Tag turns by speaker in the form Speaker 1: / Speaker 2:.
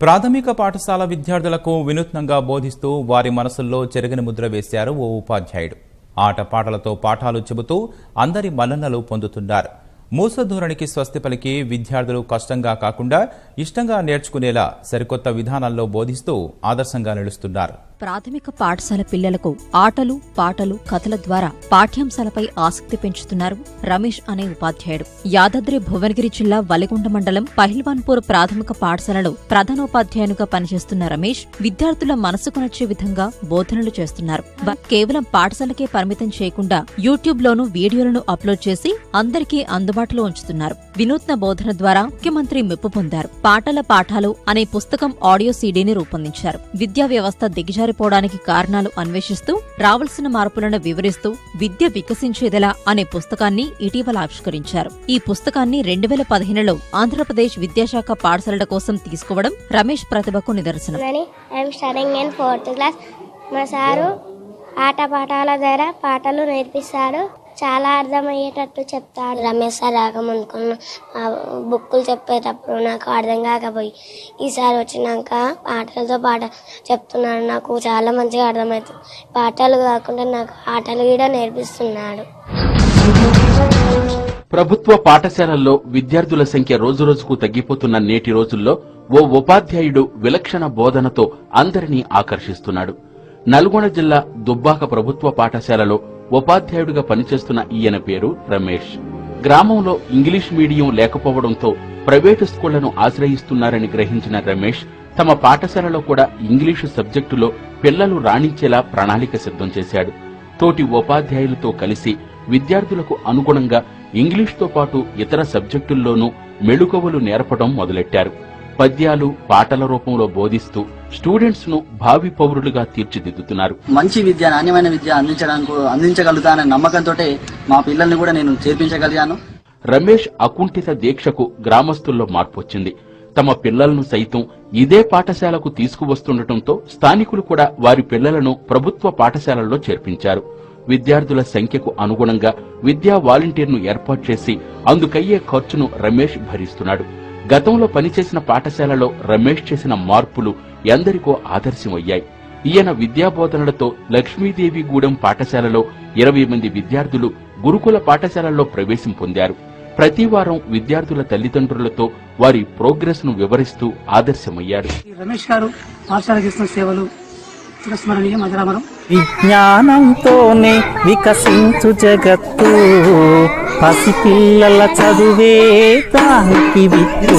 Speaker 1: ప్రాథమిక పాఠశాల విద్యార్థులకు వినూత్నంగా బోధిస్తూ వారి మనసుల్లో చెరగని ముద్ర వేశారు ఓ ఉపాధ్యాయుడు. ఆటపాటలతో పాఠాలు చెబుతూ అందరి మన్ననలు పొందుతున్నారు. మూసధోరణికి స్వస్తి పలికి విద్యార్థులు కష్టంగా కాకుండా ఇష్టంగా నేర్చుకునేలా సరికొత్త విధానాల్లో బోధిస్తూ ఆదర్శంగా నిలుస్తున్నారు.
Speaker 2: ప్రాథమిక పాఠశాల పిల్లలకు ఆటలు, పాటలు, కథల ద్వారా పాఠ్యాంశాలపై ఆసక్తి పెంచుతున్నారు రమేష్ అనే ఉపాధ్యాయుడు. యాదాద్రి భువనగిరి జిల్లా వలిగొండ మండలం పహిల్వాన్పూర్ ప్రాథమిక పాఠశాలలో ప్రధానోపాధ్యాయునిగా పనిచేస్తున్న రమేష్ విద్యార్థుల మనసుకు నచ్చే విధంగా బోధనలు చేస్తున్నారు. కేవలం పాఠశాలకే పరిమితం చేయకుండా యూట్యూబ్ లోనూ వీడియోలను అప్లోడ్ చేసి అందరికీ అందుబాటులో ఉంచుతున్నారు. వినూత్న బోధన ద్వారా ముఖ్యమంత్రి మెప్పు పొందారు. పాటల పాఠాలు అనే పుస్తకం ఆడియో సీడీని రూపొందించారు. విద్యా వ్యవస్థ దిగజారిపోవడానికి కారణాలు అన్వేషిస్తూ రావాల్సిన మార్పులను వివరిస్తూ విద్య వికసించేదెలా అనే పుస్తకాన్ని ఇటీవల ఆవిష్కరించారు. ఈ పుస్తకాన్ని 2015లో ఆంధ్రప్రదేశ్ విద్యాశాఖ పాఠశాలల కోసం తీసుకోవడం రమేష్ ప్రతిభకు నిదర్శనం.
Speaker 3: మా సారు ఆట పాఠాల ద్వారా పాటలు నేర్పిస్తాడు. చాలా అర్థమయ్యేటట్టు చెప్తాడు. రమేష్ సార్ రాకముందుకున్న బుక్కులు చెప్పేటప్పుడు నాకు అర్థం కాకపోయి ఈసారి వచ్చినాక పాటలతో పాట చెప్తున్నాడు. నాకు చాలా మంచిగా అర్థమవుతుంది. పాటలు కాకుండా నాకు ఆటలు కూడా నేర్పిస్తున్నాడు.
Speaker 4: ప్రభుత్వ పాఠశాలల్లో విద్యార్థుల సంఖ్య రోజురోజుకు తగ్గిపోతున్న నేటి రోజుల్లో ఓ ఉపాధ్యాయుడు విలక్షణ బోధనతో అందరినీ ఆకర్షిస్తున్నాడు. నల్గొండ జిల్లా దుబ్బాక ప్రభుత్వ పాఠశాలలో ఉపాధ్యాయుడిగా పనిచేస్తున్న ఈయన పేరు రమేష్. గ్రామంలో ఇంగ్లీష్ మీడియం లేకపోవడంతో ప్రైవేటు స్కూళ్లను ఆశ్రయిస్తున్నారని గ్రహించిన రమేష్ తమ పాఠశాలలో కూడా ఇంగ్లీషు సబ్జెక్టులో పిల్లలు రాణించేలా ప్రణాళిక సిద్ధం చేశాడు. తోటి ఉపాధ్యాయులతో కలిసి విద్యార్థులకు అనుగుణంగా ఇంగ్లీష్తో పాటు ఇతర సబ్జెక్టుల్లోనూ మెళుకువలు నేర్పడం మొదలెట్టారు. పద్యాలు, పాటల రూపంలో బోధిస్తూ స్టూడెంట్స్ ను భావి పౌరులుగా తీర్చిదిద్దుతున్నారు.
Speaker 5: మంచి విద్య, నాణ్యమైన విద్య అందించగలుగుతాననే నమ్మకంతో మా పిల్లల్ని కూడా నేను చేర్పించగలిగాను.
Speaker 4: రమేష్ అకుంఠిత దీక్షకు గ్రామస్తుల్లో మార్పు వచ్చింది. తమ పిల్లలను సైతం ఇదే పాఠశాలకు తీసుకువస్తుండటంతో స్థానికులు కూడా వారి పిల్లలను ప్రభుత్వ పాఠశాలల్లో చేర్పించారు. విద్యార్థుల సంఖ్యకు అనుగుణంగా విద్యా వాలంటీర్ను ఏర్పాటు చేసి అందుకయ్యే ఖర్చును రమేష్ భరిస్తున్నాడు. గతంలో పనిచేసిన పాఠశాలలో రమేష్ చేసిన మార్పులు ఎందరికో ఆదర్శమయ్యాయి. ఈయన విద్యాబోధనలతో లక్ష్మీదేవిగూడెం పాఠశాలలో 20 మంది విద్యార్థులు గురుకుల పాఠశాలల్లో ప్రవేశం పొందారు. ప్రతివారం విద్యార్థుల తల్లిదండ్రులతో వారి ప్రోగ్రెస్ ను వివరిస్తూ ఆదర్శమయ్యాడు.
Speaker 6: రమేష్ గారు పాఠశాలకు ఇస్తున్న సేవలు
Speaker 7: విజ్ఞానంతోనే వికసించు జగత్తు, పసిపిల్లల చదువే దానికి విత్తు.